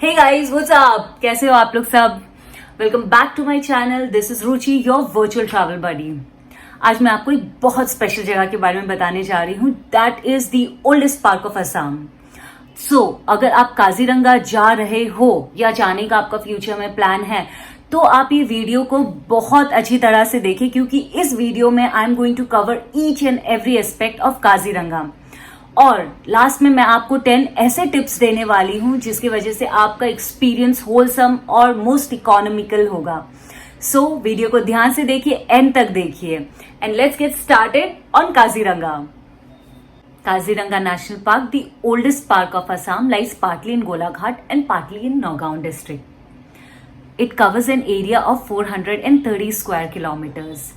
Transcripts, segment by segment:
Hey guys, what's up? कैसे हो आप लोग सब? Welcome back to my channel. This is Ruchi, your virtual travel buddy. आज मैं आपको एक बहुत स्पेशल जगह के बारे में बताने जा रही हूँ. That is the oldest park of Assam. So, अगर आप काजीरंगा जा रहे हो या जाने का आपका फ्यूचर में प्लान है, तो आप ये वीडियो को बहुत अच्छी तरह से देखें क्योंकि इस वीडियो में I am going to cover each and every aspect of Kaziranga. और लास्ट में मैं आपको 10 ऐसे टिप्स देने वाली हूं जिसकी वजह से आपका एक्सपीरियंस होलसम और मोस्ट इकोनॉमिकल होगा. सो वीडियो को ध्यान से देखिए, एंड तक देखिए, and let's get started on Kaziranga. Kaziranga National Park, the oldest park of Assam, lies partly in Golaghat and partly in Nagaon district. It covers an area of 430 square kilometers,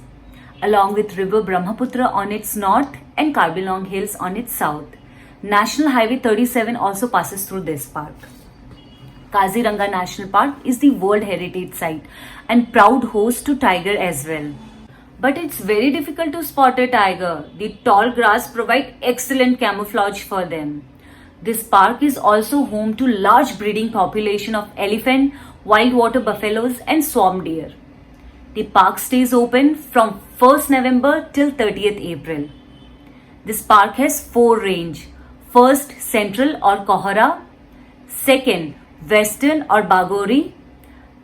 along with river Brahmaputra on its north and Karbilong Hills on its south. National Highway 37 also passes through this park. Kaziranga National Park is the World Heritage Site and proud host to tiger as well. But it's very difficult to spot a tiger. The tall grass provide excellent camouflage for them. This park is also home to large breeding population of elephant, wild water buffaloes and swamp deer. The park stays open from 1st November till 30th April. This park has 4 range. First, Central or Kohara. Second, Western or Bagori.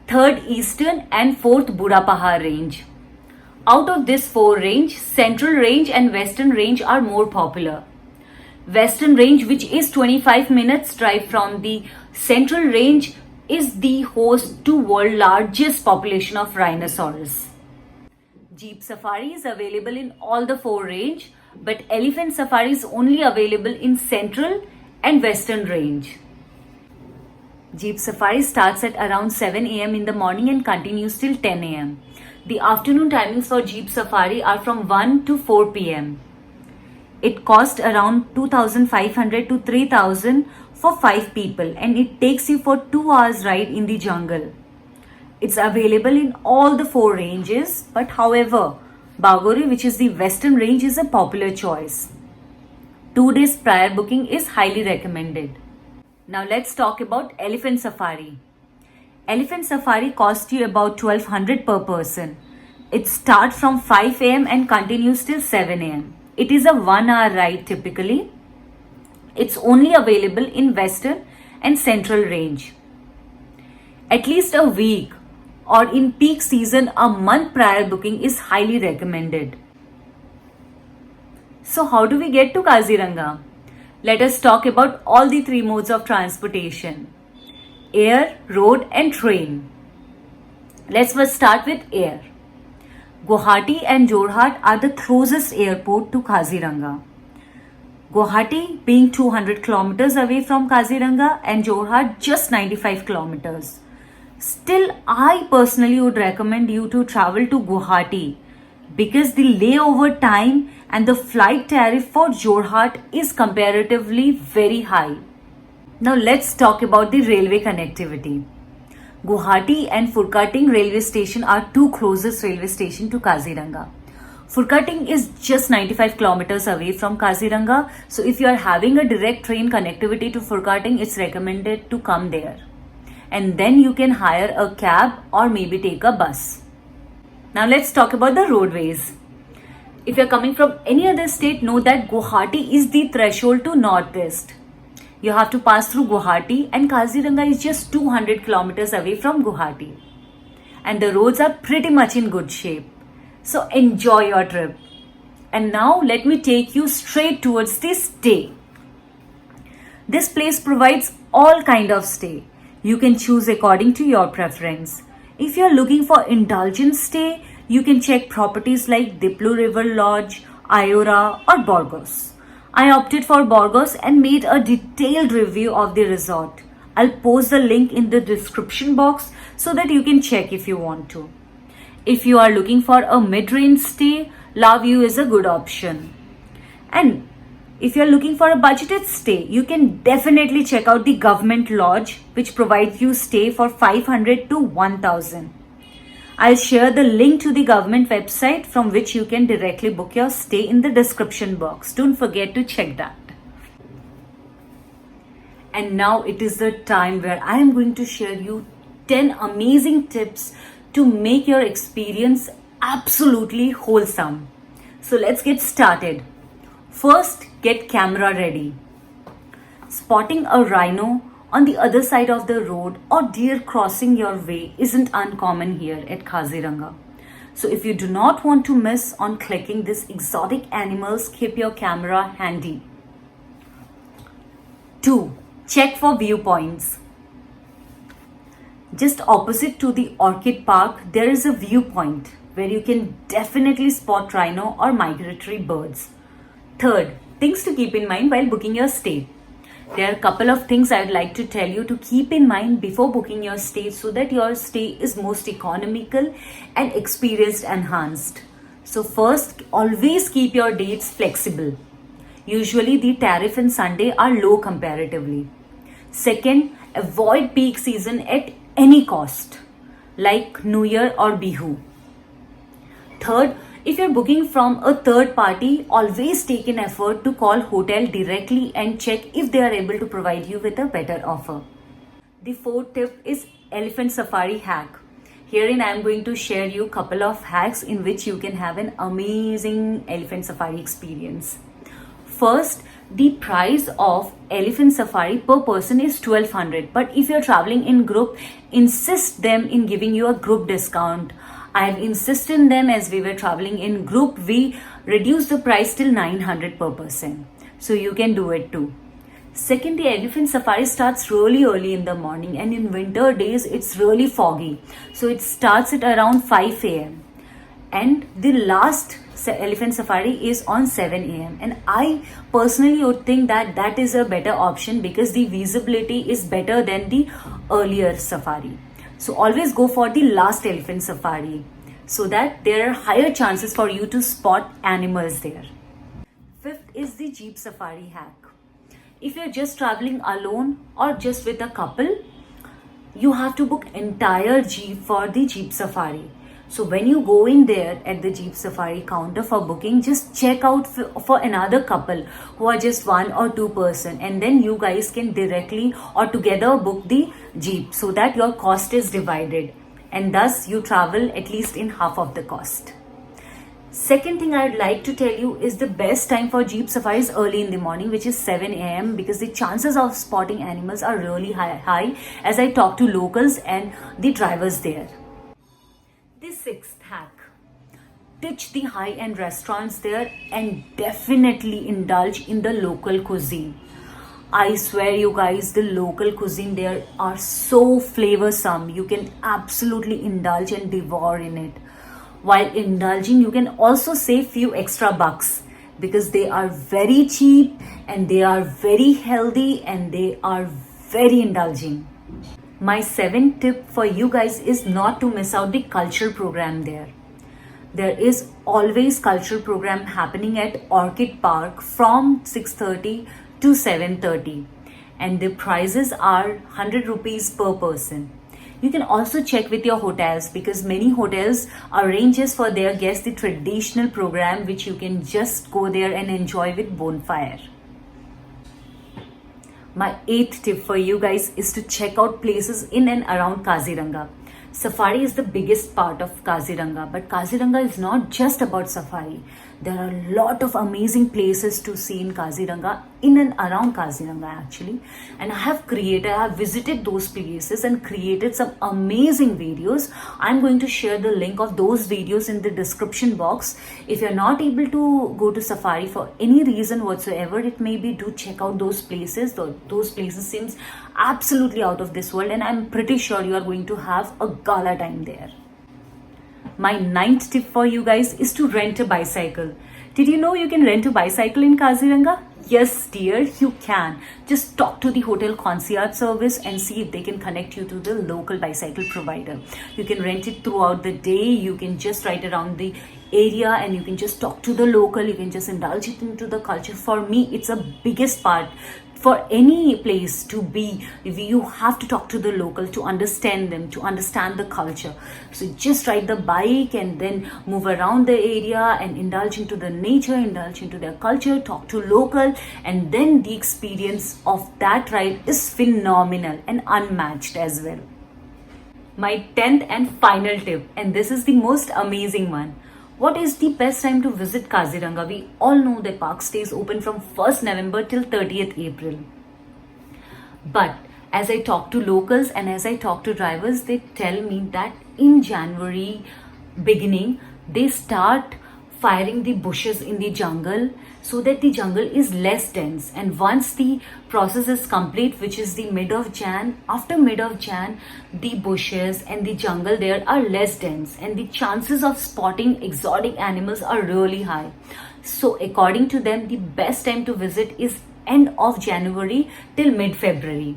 Third, Eastern and fourth, Budapahar range. Out of this 4 range, Central range and Western range are more popular. Western range, which is 25 minutes drive from the Central range, is the host to world largest population of rhinoceros. Jeep safari is available in all the 4 range, but elephant safari is only available in Central and Western range. Jeep safari starts at around 7 am in the morning and continues till 10 am. The afternoon timings for Jeep Safari are from 1 to 4 pm. It costs around 2,500 to 3,000 for 5 people and it takes you for 2 hours ride in the jungle. It's available in all the 4 ranges, but however, Bagori, which is the western range, is a popular choice. 2 days prior booking is highly recommended. Now let's talk about Elephant Safari. Elephant Safari costs you about 1,200 per person. It starts from 5 am and continues till 7 am. It is a 1-hour ride typically. It's only available in Western and Central range. At least a week or in peak season a month prior booking is highly recommended. So how do we get to Kaziranga? Let us talk about all the 3 modes of transportation: air, road and train. Let's first start with air. Guwahati and Jorhat are the closest airport to Kaziranga. Guwahati being 200 kilometers away from Kaziranga and Jorhat just 95 kilometers. Still, I personally would recommend you to travel to Guwahati because the layover time and the flight tariff for Jorhat is comparatively very high. Now let's talk about the railway connectivity. Guwahati and Furkating railway station are 2 closest railway station to Kaziranga. Furkating is just 95 kilometers away from Kaziranga, so if you are having a direct train connectivity to Furkating, it's recommended to come there. And then you can hire a cab or maybe take a bus. Now let's talk about the roadways. If you are coming from any other state, know that Guwahati is the threshold to Northeast. You have to pass through Guwahati and Kaziranga is just 200 kilometers away from Guwahati. And the roads are pretty much in good shape. So enjoy your trip. And now let me take you straight towards the stay. This place provides all kind of stay. You can choose according to your preference. If you are looking for indulgent stay, you can check properties like Diplu River Lodge, Ayora or Borgos. I opted for Borgos and made a detailed review of the resort. I'll post the link in the description box so that you can check if you want to. If you are looking for a mid-range stay, La View is a good option. And if you are looking for a budgeted stay, you can definitely check out the Government Lodge, which provides you stay for 500 to 1,000. I'll share the link to the government website from which you can directly book your stay in the description box. Don't forget to check that. And now it is the time where I am going to share you 10 amazing tips to make your experience absolutely wholesome. So let's get started. First, get camera ready. Spotting a rhino on the other side of the road or deer crossing your way isn't uncommon here at Kaziranga. So if you do not want to miss on clicking these exotic animals, keep your camera handy. 2. Check for viewpoints. Just opposite to the Orchid Park, there is a viewpoint where you can definitely spot rhino or migratory birds. Third, things to keep in mind while booking your stay. There are a couple of things I'd like to tell you to keep in mind before booking your stay so that your stay is most economical and experience enhanced. So first, always keep your dates flexible. Usually the tariff in Sunday are low comparatively. Second, avoid peak season at any cost, like New Year or Bihu. Third, if you're booking from a third party, always take an effort to call hotel directly and check if they are able to provide you with a better offer. The fourth tip is elephant safari hack. Herein I am going to share you a couple of hacks in which you can have an amazing elephant safari experience. First, the price of elephant safari per person is 1200, but if you're traveling in group, insist them in giving you a group discount. I have insisted them as we were traveling in group, we reduced the price till 900 per person. So you can do it too. Second, the elephant safari starts really early in the morning, and in winter days it's really foggy. So it starts at around 5 a.m. and the last elephant safari is on 7 a.m. and I personally would think that that is a better option because the visibility is better than the earlier safari. So always go for the last elephant safari so that there are higher chances for you to spot animals there. Fifth is the jeep safari hack. If you're just traveling alone or just with a couple, you have to book entire jeep for the jeep safari. So when you go in there at the Jeep Safari counter for booking, just check out for another couple who are just one or two person, and then you guys can directly or together book the Jeep so that your cost is divided and thus you travel at least in half of the cost. Second thing I'd like to tell you is the best time for Jeep Safari is early in the morning, which is 7 a.m. because the chances of spotting animals are really high as I talk to locals and the drivers there. The sixth hack, ditch the high-end restaurants there and definitely indulge in the local cuisine. I swear you guys, the local cuisine there are so flavorsome. You can absolutely indulge and devour in it. While indulging, you can also save few extra bucks because they are very cheap and they are very healthy and they are very indulging. My seventh tip for you guys is not to miss out the culture program there. There is always culture program happening at Orchid Park from 6:30 to 7:30 and the prices are 100 rupees per person. You can also check with your hotels because many hotels arranges for their guests the traditional program which you can just go there and enjoy with bonfire. My eighth tip for you guys is to check out places in and around Kaziranga. Safari is the biggest part of Kaziranga, but Kaziranga is not just about safari. There are a lot of amazing places to see in Kaziranga, in and around Kaziranga actually. And I have visited those places and created some amazing videos. I'm going to share the link of those videos in the description box. If you're not able to go to safari for any reason whatsoever, it may be, do check out those places. Those places seems absolutely out of this world and I'm pretty sure you are going to have a gala time there. My ninth tip for you guys is to rent a bicycle. Did you know you can rent a bicycle in Kaziranga? Yes, dear, you can. Just talk to the hotel concierge service and see if they can connect you to the local bicycle provider. You can rent it throughout the day. You can just ride around the area and you can just talk to the local. You can just indulge it into the culture. For me, it's a biggest part for any place to be, you have to talk to the local to understand them, to understand the culture. So just ride the bike and then move around the area and indulge into the nature, indulge into their culture, talk to local, and then the experience of that ride is phenomenal and unmatched as well. My 10th and final tip, and this is the most amazing one. What is the best time to visit Kaziranga? We all know that park stays open from 1st November till 30th April. But as I talk to locals and as I talk to drivers, they tell me that in January beginning, they start firing the bushes in the jungle so that the jungle is less dense. And once the process is complete, which is the mid of Jan, after mid of Jan, the bushes and the jungle there are less dense and the chances of spotting exotic animals are really high. So according to them, the best time to visit is end of January till mid-February.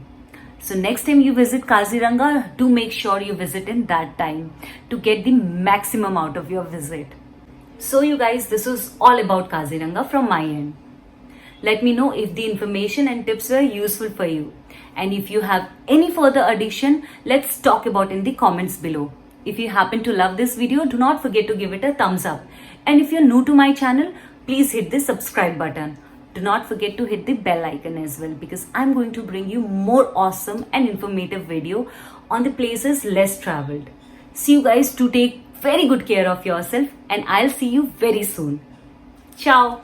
So next time you visit Kaziranga, do make sure you visit in that time to get the maximum out of your visit. So you guys, this was all about Kaziranga from my end. Let me know if the information and tips were useful for you. And if you have any further addition, let's talk about in the comments below. If you happen to love this video, do not forget to give it a thumbs up. And if you're new to my channel, please hit the subscribe button. Do not forget to hit the bell icon as well, because I'm going to bring you more awesome and informative video on the places less traveled. See you guys, to take very good care of yourself, and I'll see you very soon. Ciao.